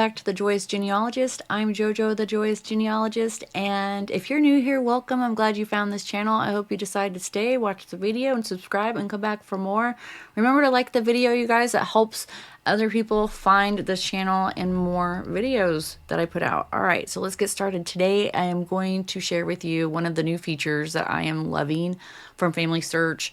back to The Joyous Genealogist. I'm JoJo, The Joyous Genealogist, and if you're new here, welcome. I'm glad you found this channel. I hope you decide to stay, watch the video, and subscribe, and come back for more. Remember to like the video, you guys. That helps other people find this channel and more videos that I put out. All right, so let's get started. Today, I am going to share with you one of the new features that I am loving from FamilySearch.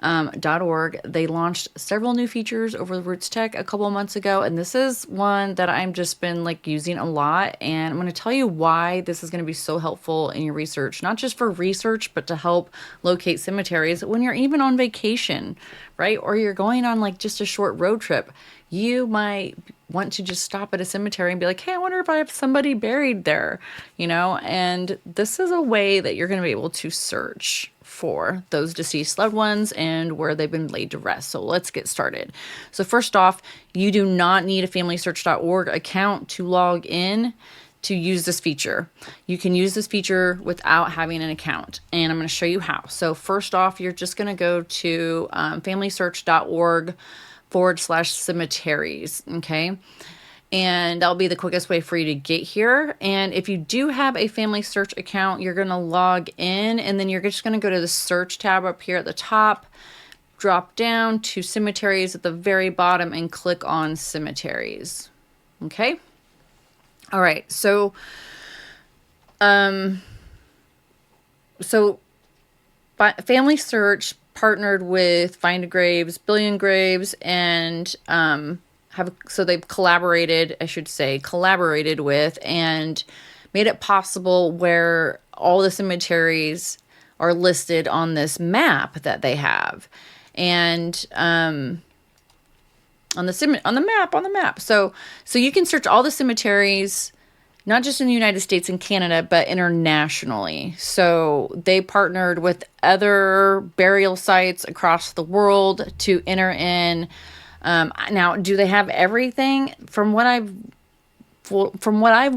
.org. They launched several new features over the Roots Tech a couple of months ago, and this is one that I'm just been like using a lot, and I'm going to tell you why this is going to be so helpful in your research, not just for research, but to help locate cemeteries when you're even on vacation, right? Or you're going on like just a short road trip. You might want to just stop at a cemetery and be like, hey, I wonder if I have somebody buried there, you know? And this is a way that you're going to be able to search for those deceased loved ones and where they've been laid to rest. So let's get started. So first off, you do not need a FamilySearch.org account to log in to use this feature. You can use this feature without having an account, and I'm going to show you how. So first off, you're just going to go to FamilySearch.org/cemeteries, okay? And that'll be the quickest way for you to get here. And if you do have a FamilySearch account, you're going to log in, and then you're just going to go to the search tab up here at the top, drop down to cemeteries at the very bottom, and click on cemeteries. Okay. All right. So FamilySearch partnered with Find a Graves, Billion Graves, and they've collaborated with and made it possible where all the cemeteries are listed on this map that they have, and on the map. So you can search all the cemeteries, not just in the United States and Canada, but internationally. So they partnered with other burial sites across the world to enter in. Now, do they have everything? From what I've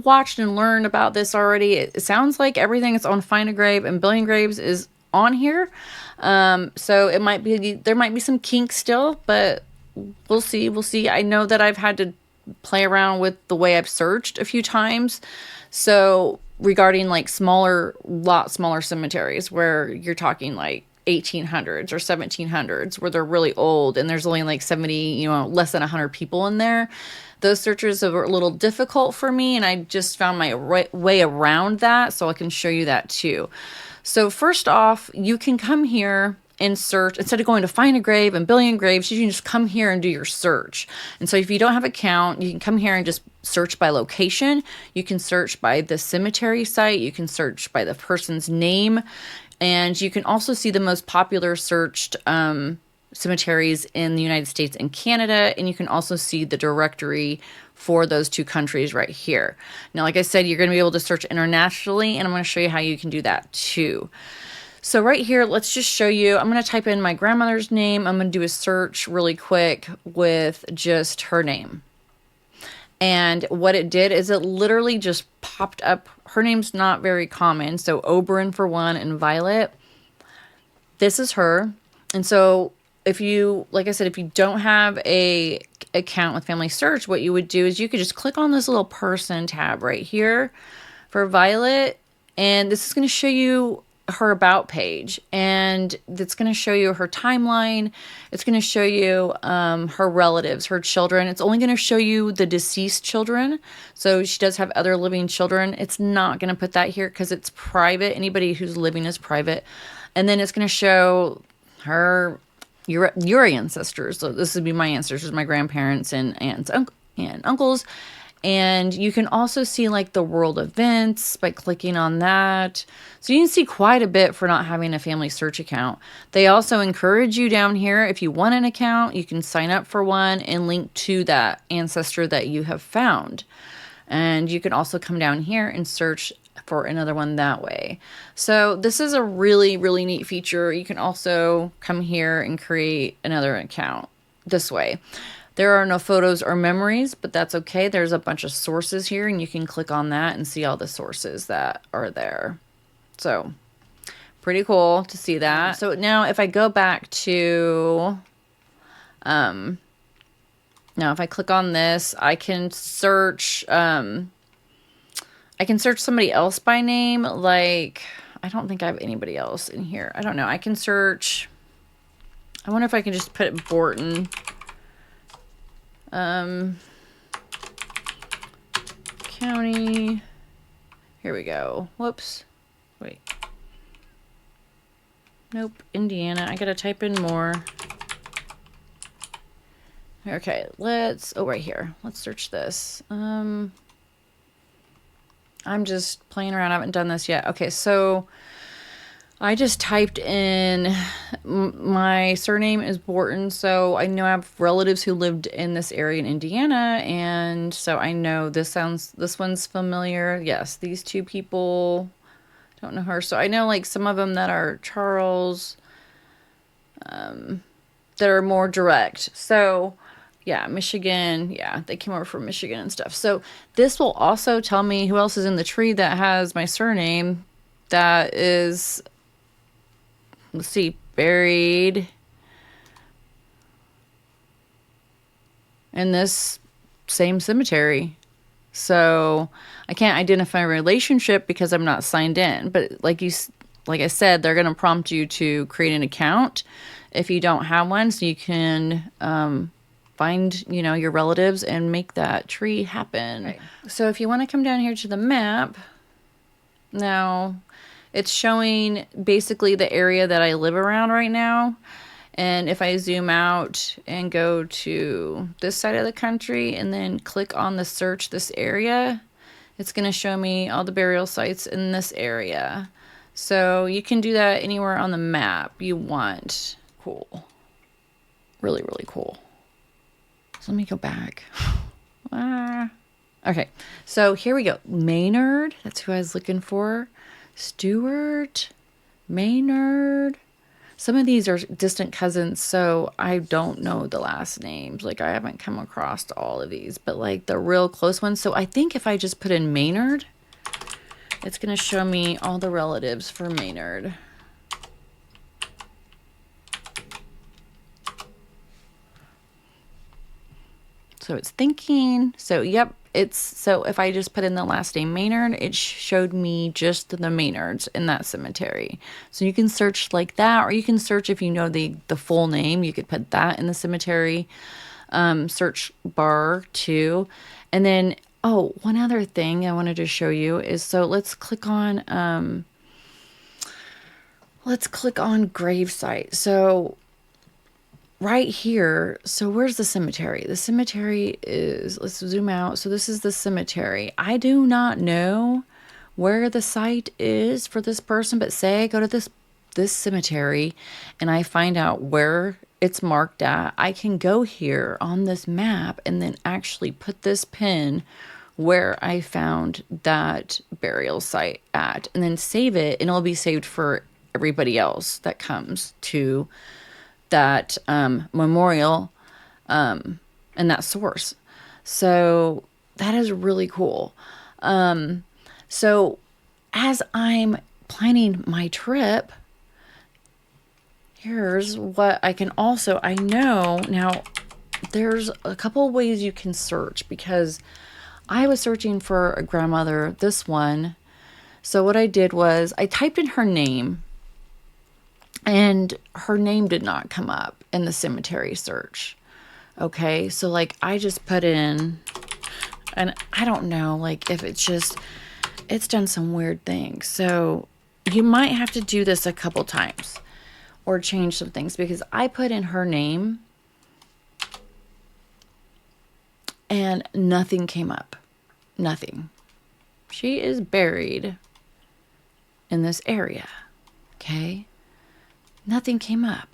watched and learned about this already, it sounds like everything that's on Find a Grave and Billion Graves is on here. So there might be some kinks still, but we'll see. I know that I've had to play around with the way I've searched a few times. So regarding like lot smaller cemeteries where you're talking like 1800s or 1700s, where they're really old and there's only like 70, less than 100 people in there. Those searches are a little difficult for me, and I just found my way around that, so I can show you that too. So first off, you can come here and search. Instead of going to Find a Grave and Billion Graves, you can just come here and do your search. And so if you don't have an account, you can come here and just search by location. You can search by the cemetery site. You can search by the person's name. And you can also see the most popular searched cemeteries in the United States and Canada. And you can also see the directory for those two countries right here. Now, like I said, you're going to be able to search internationally, and I'm going to show you how you can do that too. So right here, let's just show you. I'm going to type in my grandmother's name. I'm going to do a search really quick with just her name. And what it did is it literally just popped up. Her name's not very common. So Oberon for one, and Violet. This is her. And so like I said, if you don't have a account with FamilySearch, what you would do is you could just click on this little person tab right here for Violet. And this is going to show you her about page, and it's going to show you her timeline. It's going to show you her relatives, her children. It's only going to show you the deceased children. So she does have other living children. It's not going to put that here because it's private. Anybody who's living is private. And then it's going to show your ancestors. So this would be my ancestors, my grandparents and aunts and uncles. And you can also see like the world events by clicking on that. So you can see quite a bit for not having a FamilySearch account. They also encourage you down here, if you want an account, you can sign up for one and link to that ancestor that you have found. And you can also come down here and search for another one that way. So this is a really, really neat feature. You can also come here and create another account this way. There are no photos or memories, but that's okay. There's a bunch of sources here, and you can click on that and see all the sources that are there. So pretty cool to see that. So now if I go back to Now, if I click on this, I can search somebody else by name. Like, I don't think I have anybody else in here. I don't know. I can search. I wonder if I can just put Borton. County. Here we go. Whoops. Wait. Nope. Indiana. I gotta type in more. Okay, oh, right here. Let's search this. I'm just playing around. I haven't done this yet. Okay, so I just typed in, my surname is Borton, so I know I have relatives who lived in this area in Indiana, and so I know this one's familiar. Yes, these two people, don't know her. So I know like some of them that are Charles, that are more direct. So yeah, Michigan. Yeah, they came over from Michigan and stuff. So this will also tell me who else is in the tree that has my surname that is, let's see, buried in this same cemetery. So I can't identify a relationship because I'm not signed in. But like I said, they're going to prompt you to create an account if you don't have one, so you can find, your relatives and make that tree happen. Right. So if you want to come down here to the map, now it's showing basically the area that I live around right now. And if I zoom out and go to this side of the country and then click on the search this area, it's going to show me all the burial sites in this area. So you can do that anywhere on the map you want. Cool. Really, really cool. So let me go back. Okay, so here we go. Maynard, that's who I was looking for. Stewart, Maynard. Some of these are distant cousins, so I don't know the last names. Like, I haven't come across all of these, but like the real close ones. So I think if I just put in Maynard, it's going to show me all the relatives for Maynard. So it's thinking. So, yep. So if I just put in the last name Maynard, it showed me just the Maynards in that cemetery. So you can search like that, or you can search if you know the full name. You could put that in the cemetery search bar too. And then, oh, one other thing I wanted to show you is, so let's click on gravesite. So right here, so where's the cemetery? The cemetery is, let's zoom out. So this is the cemetery. I do not know where the site is for this person, but say I go to this cemetery and I find out where it's marked at, I can go here on this map and then actually put this pin where I found that burial site at, and then save it, and it'll be saved for everybody else that comes to that memorial and that source. So that is really cool. So as I'm planning my trip, here's what I can also, I know now there's a couple of ways you can search, because I was searching for a grandmother, this one. So what I did was I typed in her name, and her name did not come up in the cemetery search. Okay, so like I just put in, and I don't know, like if it's done some weird things. So you might have to do this a couple times or change some things, because I put in her name and nothing came up. Nothing. She is buried in this area. Okay. Nothing came up.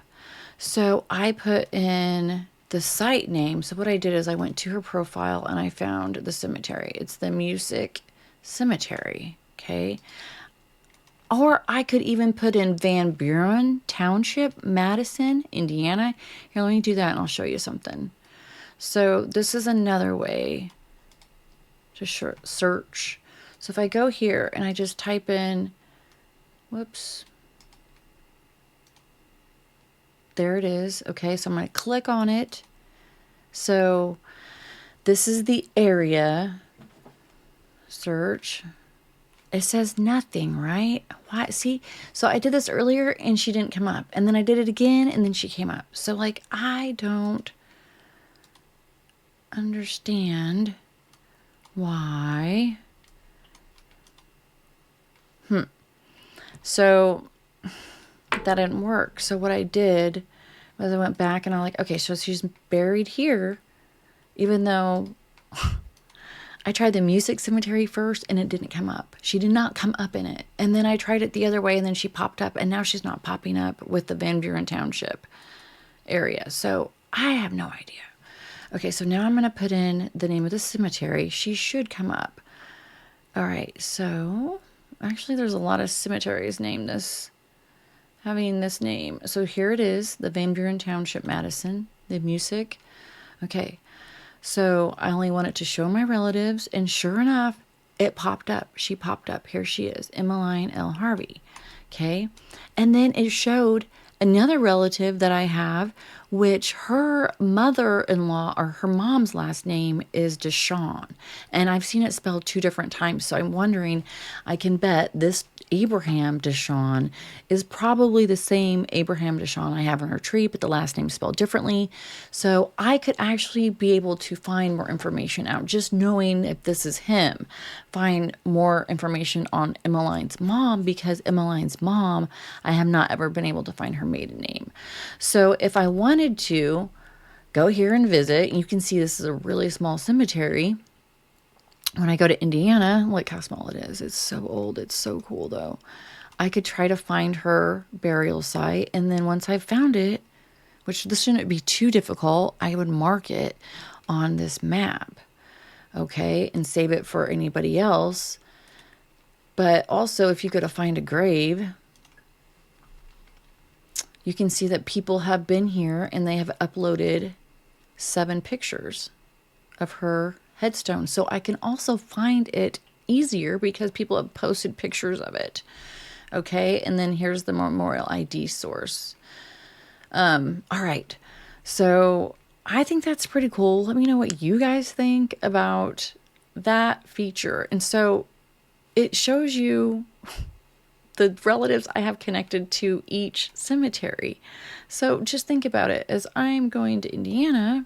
So I put in the site name. So what I did is I went to her profile and I found the cemetery. It's the Music Cemetery. Okay. Or I could even put in Van Buren Township, Madison, Indiana. Here, let me do that and I'll show you something. So this is another way to search. So if I go here and I just type in, whoops. There it is. Okay, so I'm going to click on it. So this is the area. Search. It says nothing, right? Why? See, so I did this earlier and she didn't come up. And then I did it again and then she came up. So, like, I don't understand why. So that didn't work. So what I did was I went back and I'm like, okay, so she's buried here, even though I tried the music cemetery first and it didn't come up. She did not come up in it. And then I tried it the other way and then she popped up and now she's not popping up with the Van Buren Township area. So I have no idea. Okay, so now I'm going to put in the name of the cemetery. She should come up. All right, so actually there's a lot of cemeteries named this, having this name. So here it is, the Van Buren Township, Madison, the music. Okay, so I only want it to show my relatives, and sure enough, it popped up. She popped up. Here she is, Emmeline L. Harvey. Okay, and then it showed another relative that I have, which her mother-in-law or her mom's last name is Deshawn. And I've seen it spelled 2 different times. So I'm wondering, I can bet this Abraham Deshawn is probably the same Abraham Deshawn I have in her tree, but the last name spelled differently. So I could actually be able to find more information out, just knowing if this is him. Find more information on Emmeline's mom, because Emmeline's mom, I have not ever been able to find her maiden name. So if I wanted to go here and visit, you can see this is a really small cemetery. When I go to Indiana, look how small it is. It's so old. It's so cool, though. I could try to find her burial site. And then once I've found it, which this shouldn't be too difficult, I would mark it on this map. Okay, and save it for anybody else. But also, if you go to find a grave, you can see that people have been here and they have uploaded 7 pictures of her headstone. So I can also find it easier because people have posted pictures of it. Okay, and then here's the memorial ID source. All right, so I think that's pretty cool. Let me know what you guys think about that feature. And so it shows you the relatives I have connected to each cemetery. So just think about it. As I'm going to Indiana,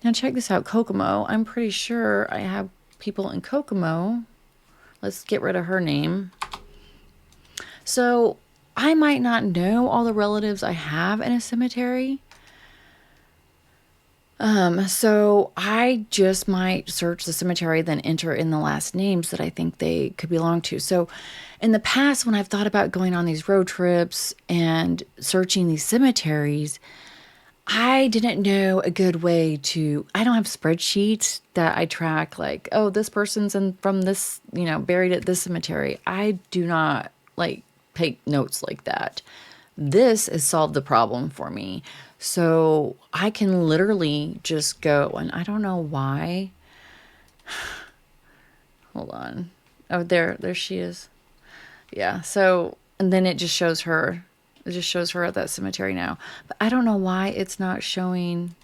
now check this out, Kokomo. I'm pretty sure I have people in Kokomo. Let's get rid of her name. So I might not know all the relatives I have in a cemetery. So I just might search the cemetery, then enter in the last names that I think they could belong to. So in the past, when I've thought about going on these road trips and searching these cemeteries, I didn't know a good way to, I don't have spreadsheets that I track like, oh, this person's from this, buried at this cemetery. I do not take notes like that. This has solved the problem for me. So I can literally just go, and I don't know why. Hold on. Oh, there she is. Yeah. So, and then it just shows her. It just shows her at that cemetery now. But I don't know why it's not showing.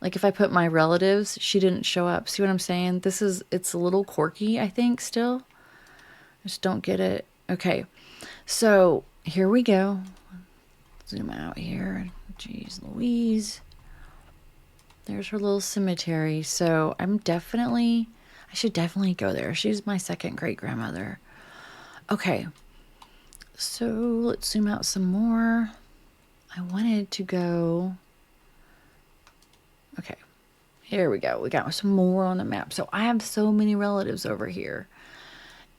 Like if I put my relatives, she didn't show up. See what I'm saying? It's a little quirky, I think, still. I just don't get it. Okay. So here we go. Zoom out here. Jeez Louise. There's her little cemetery. So I should definitely go there. She's my second great grandmother. Okay. So let's zoom out some more. I wanted to go. Okay. Here we go. We got some more on the map. So I have so many relatives over here.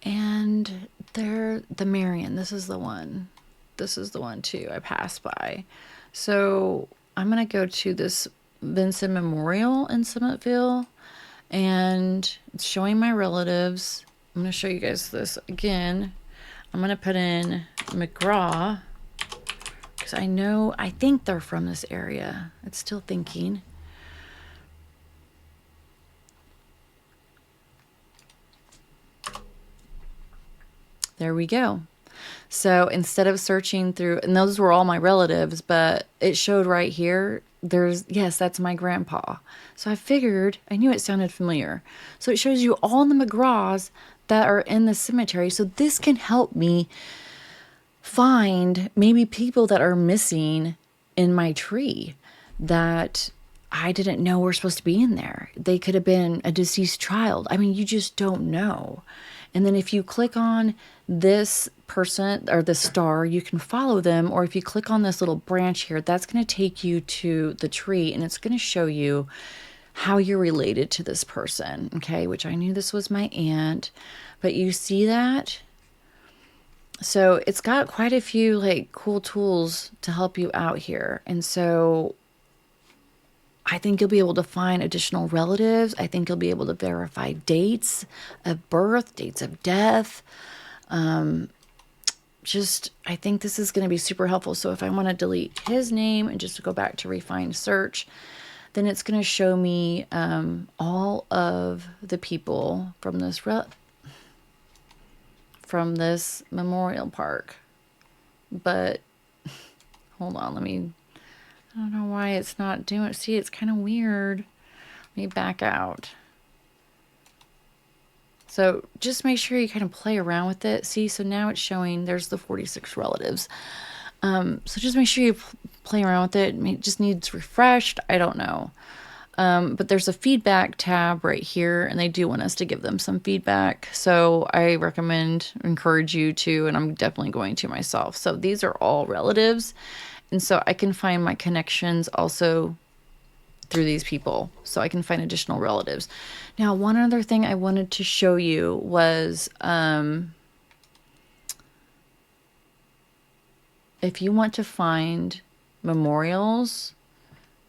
And they're the Marion. This is the one. This is the one too I passed by. So I'm going to go to this Vincent Memorial in Summitville, and it's showing my relatives. I'm going to show you guys this again. I'm going to put in McGraw because I think they're from this area. It's still thinking. There we go. So instead of searching through, and those were all my relatives, but it showed right here, yes, that's my grandpa. So I figured, I knew it sounded familiar. So it shows you all the McGraws that are in the cemetery. So this can help me find maybe people that are missing in my tree that I didn't know were supposed to be in there. They could have been a deceased child. I mean, you just don't know. And then if you click on this person or the star, you can follow them. Or if you click on this little branch here, that's going to take you to the tree and it's going to show you how you're related to this person. Okay, which I knew this was my aunt, but you see that? So it's got quite a few like cool tools to help you out here. And so I think you'll be able to find additional relatives. I think you'll be able to verify dates of birth, dates of death. I think this is going to be super helpful. So if I want to delete his name and just go back to refine search, then it's going to show me all of the people from this memorial park. But hold on, I don't know why it's not doing it. See, it's kind of weird. Let me back out. So just make sure you kind of play around with it. See, so now it's showing there's the 46 relatives. So just make sure you play around with it. It just needs refreshed. I don't know. But there's a feedback tab right here, and they do want us to give them some feedback. So I encourage you to, and I'm definitely going to myself. So these are all relatives. And so I can find my connections also through these people. So I can find additional relatives. Now, one other thing I wanted to show you was if you want to find memorials,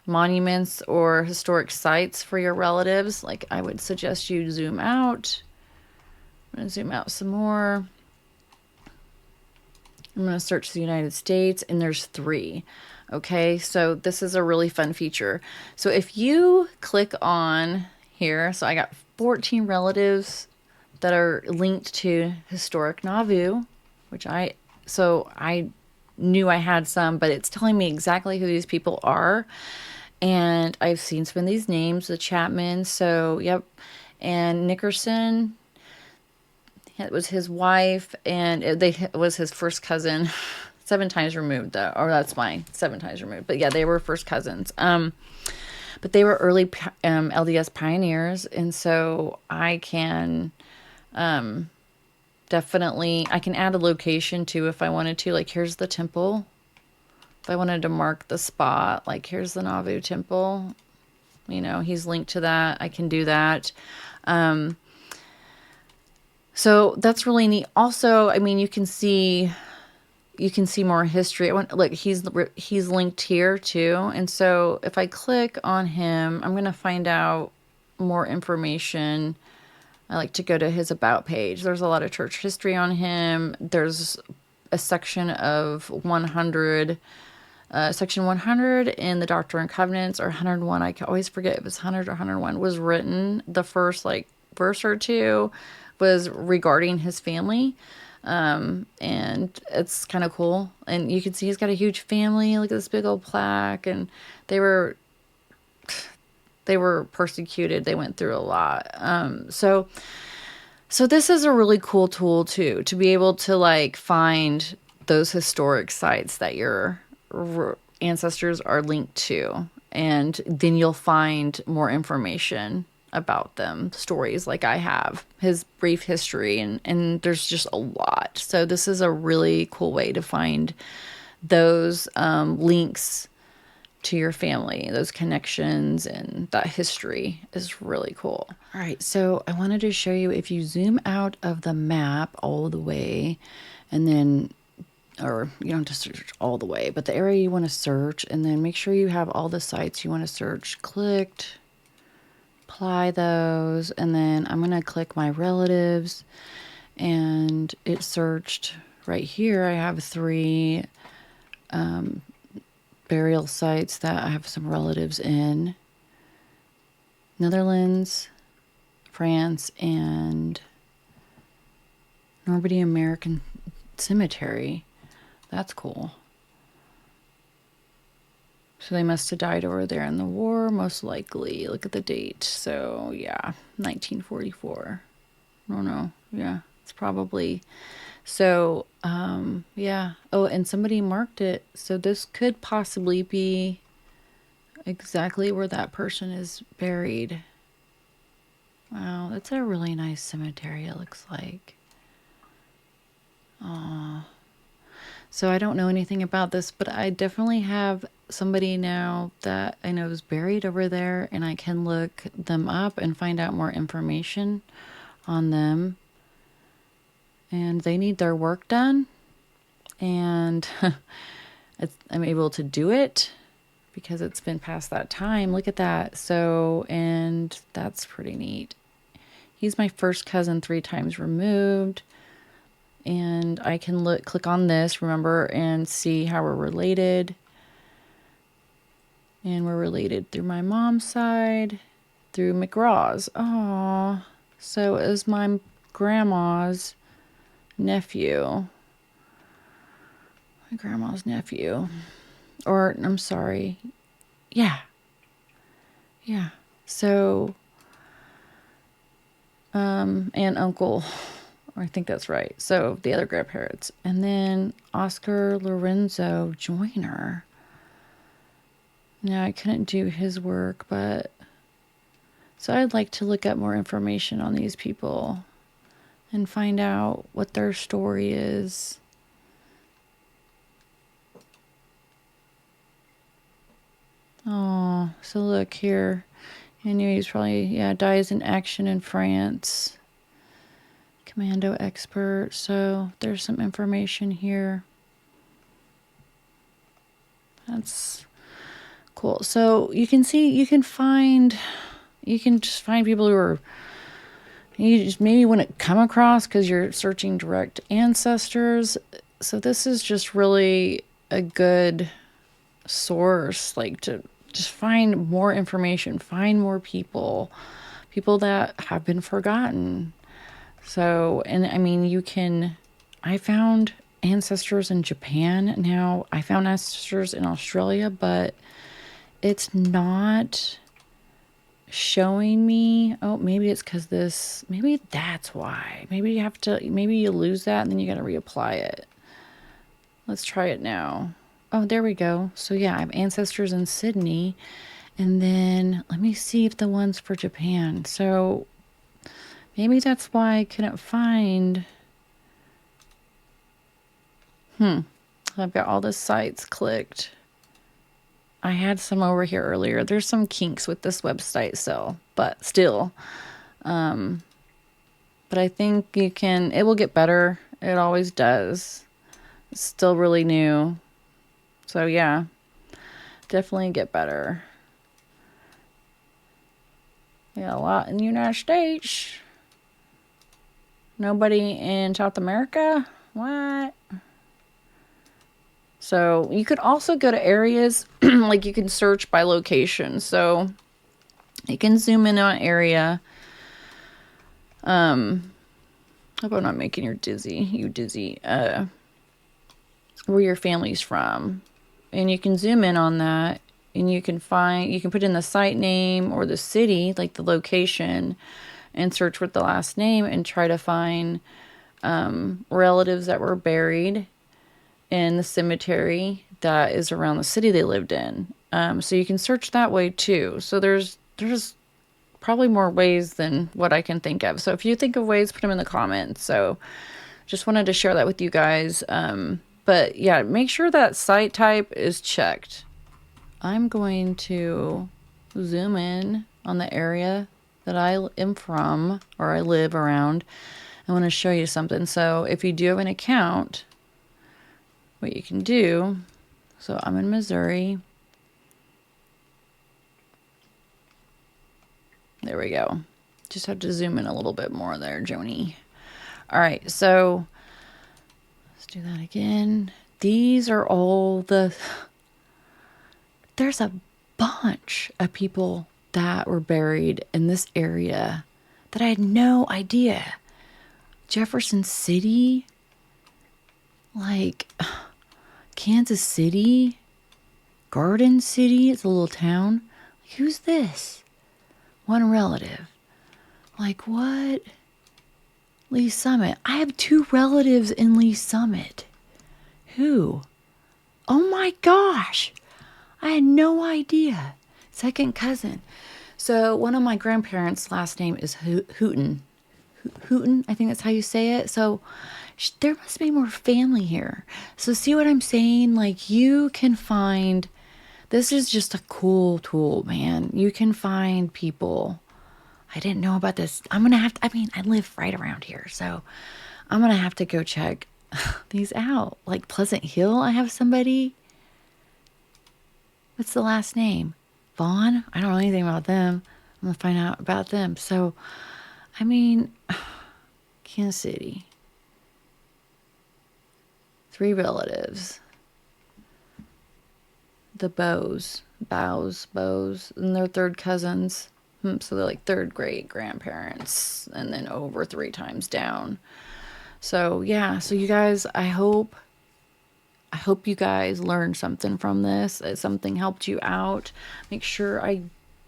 monuments, or historic sites for your relatives, like I would suggest you zoom out. I'm going to zoom out some more. I'm going to search the United States, and there's 3. Okay, so this is a really fun feature. So if you click on here, so I got 14 relatives that are linked to historic Nauvoo, which I knew I had some, but it's telling me exactly who these people are. And I've seen some of these names, the Chapman, so yep, and Nickerson. It was his wife, and it was his first cousin. 7 times removed, though. Or that's fine. 7 times removed. But yeah, they were first cousins. But they were early LDS pioneers, and so I can definitely I can add a location too if I wanted to. Like here's the temple. If I wanted to mark the spot, like here's the Nauvoo temple. He's linked to that. I can do that. So that's really neat. Also, I mean, you can see more history. Look, he's linked here too. And so if I click on him, I'm going to find out more information. I like to go to his about page. There's a lot of church history on him. There's a section of 100, section 100 in the Doctrine and Covenants, or 101. I always forget if it's 100 or 101 was written. The first verse or two was regarding his family. And it's kind of cool. And you can see he's got a huge family. Look at this big old plaque. And they were persecuted. They went through a lot. So this is a really cool tool too, to be able to find those historic sites that your ancestors are linked to. And then you'll find more information about them, stories like I have, his brief history, and there's just a lot. So this is a really cool way to find those links to your family, those connections, and that history is really cool. All right, so I wanted to show you, if you zoom out of the map all the way, and then, or you don't have to search all the way, but the area you want to search, and then make sure you have all the sites you want to search clicked. Apply those, and then I'm going to click my relatives, and it searched right here. I have 3 burial sites that I have some relatives in: Netherlands, France, and Normandy American Cemetery. That's cool. So they must have died over there in the war, most likely. Look at the date. So yeah, 1944. Oh no, yeah, it's probably. So yeah. Oh, and somebody marked it. So this could possibly be exactly where that person is buried. Wow, that's a really nice cemetery, it looks like. Aw. So I don't know anything about this, but I definitely have somebody now that I know is buried over there, and I can look them up and find out more information on them. And they need their work done, and I'm able to do it because it's been past that time. Look at that. So, and that's pretty neat. He's my first cousin 3 times removed. And I can click on this, remember, and see how we're related. And we're related through my mom's side, through McGraw's. Oh, so it was my grandma's nephew. My grandma's nephew. Or, I'm sorry. Yeah. Yeah. So, and uncle. I think that's right. So the other grandparents. And then Oscar Lorenzo Joyner. Now I couldn't do his work, but so I'd like to look up more information on these people and find out what their story is. Oh, so look here. I knew he was probably, yeah, dies in action in France. Commando expert. So there's some information here. That's cool. So you can see, you can just find people who are, you just maybe wouldn't come across because you're searching direct ancestors. So this is just really a good source, like to just find more information, find more people that have been forgotten. So, and I mean, I found ancestors in Japan. Now I found ancestors in Australia, but it's not showing me. Oh, maybe it's because maybe that's why. Maybe you lose that and then you got to reapply it. Let's try it now. Oh, there we go. So yeah, I have ancestors in Sydney. And then let me see if the one's for Japan. So maybe that's why I couldn't find. I've got all the sites clicked. I had some over here earlier. There's some kinks with this website, but still. But I think it will get better. It always does. It's still really new. So yeah, definitely get better. Yeah, a lot in the United States. Nobody in South America? What? So you could also go to areas, like you can search by location. So you can zoom in on area. Hope I'm not making you dizzy. Where your family's from. And you can zoom in on that. And you can put in the site name or the city, like the location, and search with the last name and try to find relatives that were buried in the cemetery that is around the city they lived in. So you can search that way too. So there's probably more ways than what I can think of. So if you think of ways, put them in the comments. So just wanted to share that with you guys. But yeah, make sure that site type is checked. I'm going to zoom in on the area that I am from or I live around. I want to show you something. So if you do have an account, what you can do, so I'm in Missouri. There we go. Just have to zoom in a little bit more there, Joni. All right, so let's do that again. These are all there's a bunch of people that were buried in this area that I had no idea. Jefferson City, like Kansas City, Garden City, it's a little town. Who's this? One relative. Like, what? Lee Summit. I have 2 relatives in Lee Summit. Who? Oh my gosh. I had no idea. Second cousin. So one of my grandparents' last name is Hooten. Hooten, I think that's how you say it. So there must be more family here. So see what I'm saying? Like, you can find, this is just a cool tool, man. You can find people. I didn't know about this. I'm going to have to, I mean, I live right around here. So I'm going to have to go check these out. Like Pleasant Hill, I have somebody. What's the last name? Vaughn? I don't know anything about them. I'm going to find out about them. So, I mean, Kansas City. 3 relatives. The Bows, and they're third cousins. So they're like third great grandparents, and then over 3 times down. So yeah, so you guys, I hope you guys learned something from this. Something helped you out. Make sure I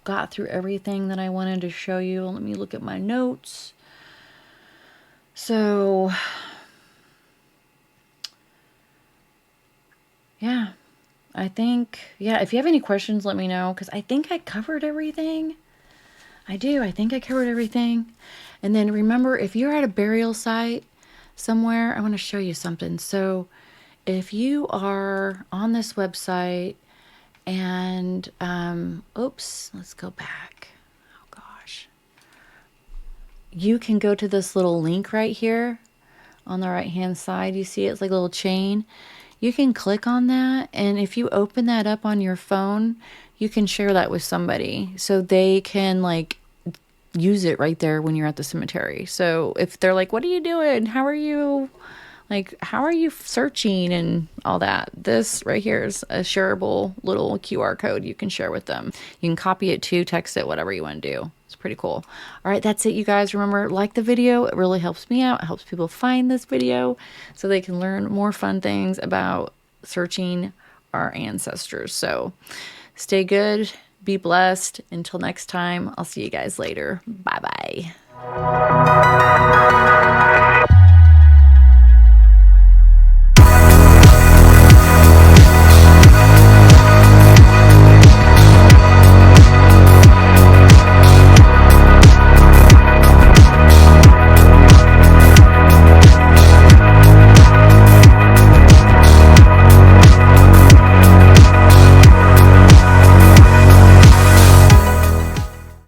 got through everything that I wanted to show you. Let me look at my notes. So yeah, I think, yeah, if you have any questions, let me know, because I think I covered everything. I think I covered everything. And then remember, if you're at a burial site somewhere, I want to show you something. So if you are on this website and, oops, let's go back. Oh gosh. You can go to this little link right here on the right hand side. You see it's like a little chain. You can click on that, and if you open that up on your phone, you can share that with somebody so they can like use it right there when you're at the cemetery. So if they're like, what are you doing? How are you searching and all that? This right here is a shareable little QR code you can share with them. You can copy it too, text it, whatever you want to do. It's pretty cool. All right, that's it, you guys. Remember, like the video. It really helps me out. It helps people find this video so they can learn more fun things about searching our ancestors. So stay good. Be blessed. Until next time, I'll see you guys later. Bye-bye.